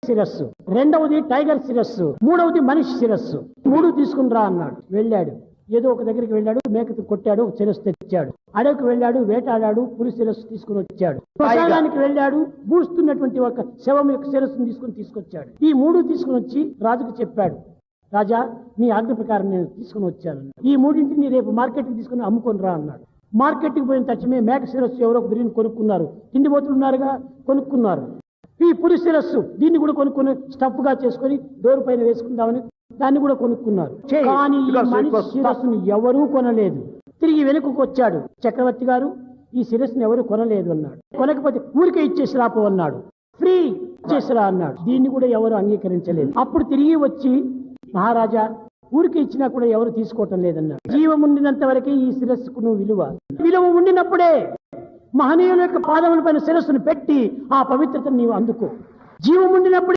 శిరస్సు, రెండవది టైగర్ శిరస్సు, మూడవది మనిషి శిరస్సు. మూడు తీసుకుని రా అన్నాడు. వెళ్ళాడు. ఏదో ఒక దగ్గరికి వెళ్ళాడు, మేకతో కొట్టాడు, శిరస్సు తెచ్చాడు. అడవికి వెళ్ళాడు, వేటాడాడు, పులి శిరస్సు తీసుకుని వచ్చాడు. శ్మశానానికి వెళ్ళాడు, బూస్తున్నటువంటి ఒక శవం యొక్క శిరస్సును తీసుకొచ్చాడు. ఈ మూడు తీసుకుని వచ్చి రాజుకు చెప్పాడు. రాజా, నీ ఆజ్ఞ ప్రకారం నేను తీసుకుని వచ్చాను. ఈ మూడింటిని రేపు మార్కెట్కి తీసుకుని అమ్ముకొని రా అన్నాడు. మార్కెట్కి పోయిన తక్షణమే మేక శిరస్సు ఎవరో ఒక బిర్యానీ కొనుక్కున్నారు. తిండిపోతులు ఉన్నారుగా, కొనుక్కున్నారు. ఈ పులి శిరస్సు దీన్ని కూడా కొనుక్కొని స్టఫ్ గా చేసుకుని డోర్ పైన వేసుకుందామని దాన్ని కూడా కొనుక్కున్నారు. కానీ ఈ మనిషి శిరస్సును ఎవరూ కొనలేదు. తిరిగి వెనుకకు వచ్చాడు. చక్రవర్తి గారు, ఈ శిరస్సును ఎవరు కొనలేదు అన్నాడు. కొనకపోతే ఊరికే ఇచ్చేసి రాపో అన్నాడు. ఫ్రీ ఇచ్చేసిరా అన్నాడు. దీన్ని కూడా ఎవరు అంగీకరించలేదు. అప్పుడు తిరిగి వచ్చి, మహారాజా, ఊరికి ఇచ్చినా కూడా ఎవరు తీసుకోవటం లేదన్నాడు. జీవం ఉండినంత వరకే ఈ శిరస్సుకు విలువ ఉండినప్పుడే మహనీయుల యొక్క పాదముల పైన శిరస్సును పెట్టి ఆ పవిత్రతను నీవు అందుకో. జీవం ఉండినప్పుడే